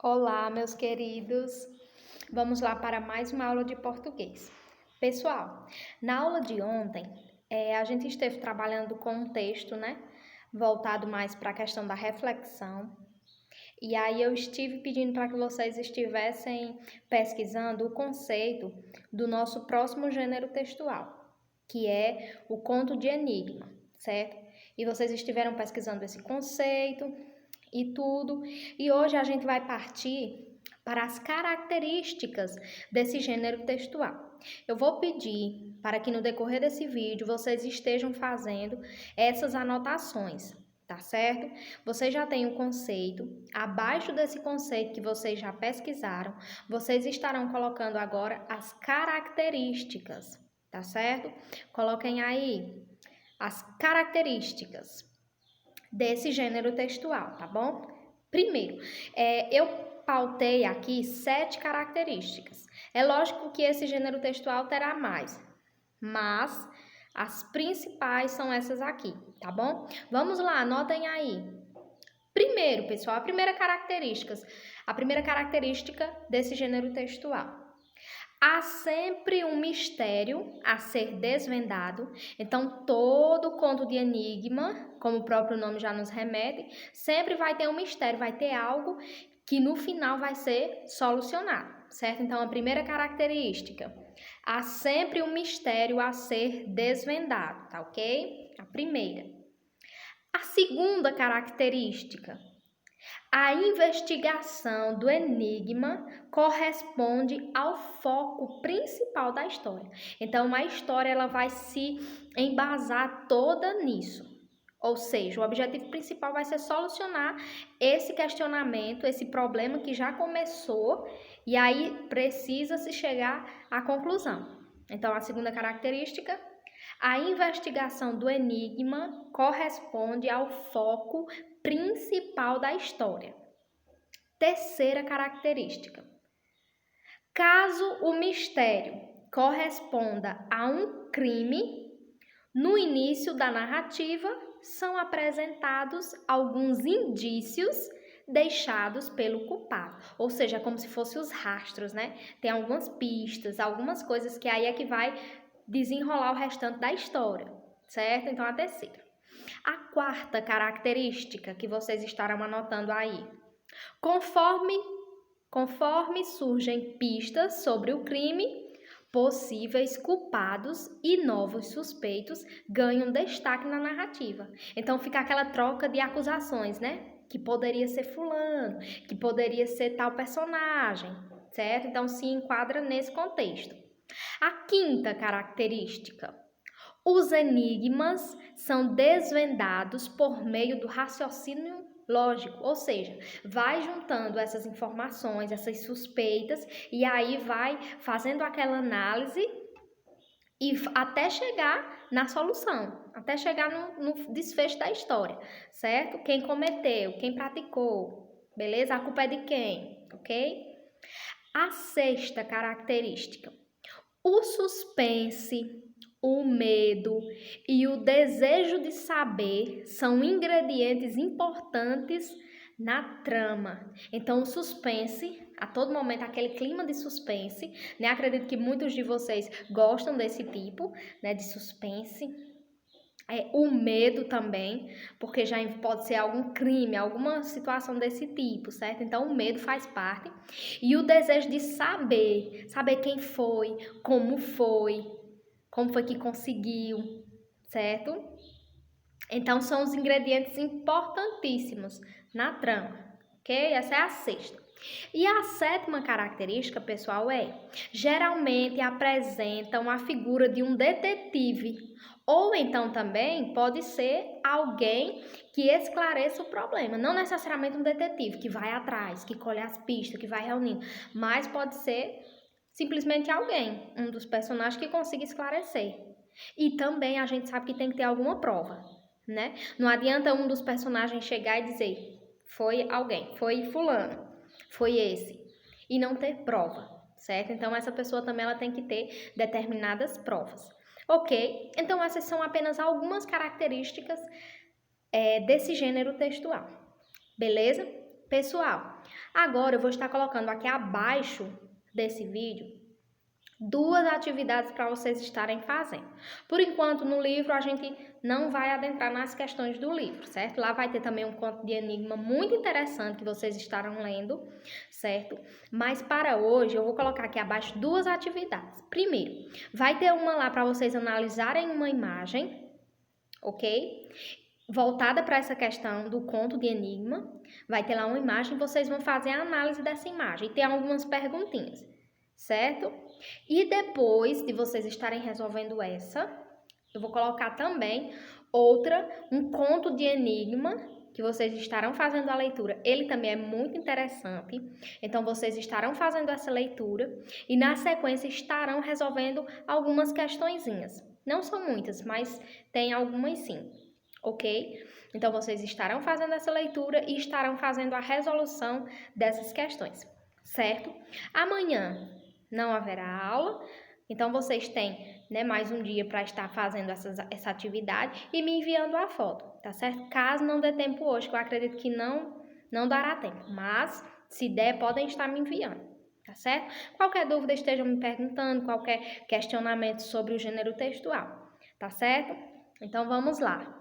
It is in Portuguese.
Olá, meus queridos. Vamos lá para mais uma aula de português. Pessoal, na aula de ontem, a gente esteve trabalhando com um texto, né? Voltado mais para a questão da reflexão. E aí eu estive pedindo para que vocês estivessem pesquisando o conceito do nosso próximo gênero textual, que é o conto de enigma, certo? E vocês estiveram pesquisando esse conceito e tudo. E hoje a gente vai partir para as características desse gênero textual. Eu vou pedir para que no decorrer desse vídeo vocês estejam fazendo essas anotações, tá certo? Vocês já têm o conceito. Abaixo desse conceito que vocês já pesquisaram, vocês estarão colocando agora as características, tá certo? Coloquem aí as características desse gênero textual, tá bom? Primeiro, eu pautei aqui 7 características. É lógico que esse gênero textual terá mais, mas as principais são essas aqui, tá bom? Vamos lá, anotem aí. Primeiro, pessoal, a primeira característica desse gênero textual. Há sempre um mistério a ser desvendado, então todo conto de enigma, como o próprio nome já nos remete, sempre vai ter um mistério, vai ter algo que no final vai ser solucionado, certo? Então a primeira característica, há sempre um mistério a ser desvendado, tá ok? A primeira. A segunda característica, a investigação do enigma corresponde ao foco principal da história. Então, a história ela vai se embasar toda nisso. Ou seja, o objetivo principal vai ser solucionar esse questionamento, esse problema que já começou e aí precisa se chegar à conclusão. Então, a segunda característica, a investigação do enigma corresponde ao foco principal da história. Terceira característica. Caso o mistério corresponda a um crime, no início da narrativa são apresentados alguns indícios deixados pelo culpado. Ou seja, como se fossem os rastros, né? Tem algumas pistas, algumas coisas que aí é que vai desenrolar o restante da história, certo? Então, a terceira. A quarta característica que vocês estarão anotando aí. Conforme surgem pistas sobre o crime, possíveis culpados e novos suspeitos ganham destaque na narrativa. Então fica aquela troca de acusações, né? Que poderia ser fulano, que poderia ser tal personagem, certo? Então se enquadra nesse contexto. A quinta característica. Os enigmas são desvendados por meio do raciocínio lógico, ou seja, vai juntando essas informações, essas suspeitas, e aí vai fazendo aquela análise e até chegar na solução, até chegar no desfecho da história, certo? Quem cometeu, quem praticou, beleza? A culpa é de quem, ok? A sexta característica. O suspense, o medo e o desejo de saber são ingredientes importantes na trama. Então, o suspense, a todo momento, aquele clima de suspense, né? Acredito que muitos de vocês gostam desse tipo, né, de suspense. O medo também, porque já pode ser algum crime, alguma situação desse tipo, certo? Então, o medo faz parte. E o desejo de saber quem foi, como foi que conseguiu, certo? Então, são os ingredientes importantíssimos na trama, ok? Essa é a sexta. E a sétima característica, pessoal, geralmente apresentam a figura de um detetive, ou então também pode ser alguém que esclareça o problema, não necessariamente um detetive que vai atrás, que colhe as pistas, que vai reunindo, mas pode ser simplesmente alguém, um dos personagens que consiga esclarecer. E também a gente sabe que tem que ter alguma prova, né? Não adianta um dos personagens chegar e dizer, foi alguém, foi fulano, foi esse, e não ter prova, certo? Então essa pessoa também ela tem que ter determinadas provas. Ok? Então essas são apenas algumas características desse gênero textual. Beleza? Pessoal, Agora eu vou estar colocando aqui abaixo desse vídeo 2 atividades para vocês estarem fazendo. Por enquanto, no livro, a gente não vai adentrar nas questões do livro, certo? Lá vai ter também um conto de enigma muito interessante que vocês estarão lendo, certo? Mas para hoje, eu vou colocar aqui abaixo 2 atividades. Primeiro, vai ter uma lá para vocês analisarem uma imagem, ok? Voltada para essa questão do conto de enigma. Vai ter lá uma imagem e vocês vão fazer a análise dessa imagem. E tem algumas perguntinhas, certo? E depois de vocês estarem resolvendo essa, eu vou colocar também um conto de enigma, que vocês estarão fazendo a leitura. Ele também é muito interessante. Então, vocês estarão fazendo essa leitura e, na sequência, estarão resolvendo algumas questõezinhas. Não são muitas, mas tem algumas sim, ok? Então, vocês estarão fazendo essa leitura e estarão fazendo a resolução dessas questões, certo? Amanhã não haverá aula, então vocês têm, né, mais um dia para estar fazendo essa atividade e me enviando a foto, tá certo? Caso não dê tempo hoje, que eu acredito que não dará tempo, mas se der, podem estar me enviando, tá certo? Qualquer dúvida estejam me perguntando, qualquer questionamento sobre o gênero textual, tá certo? Então vamos lá.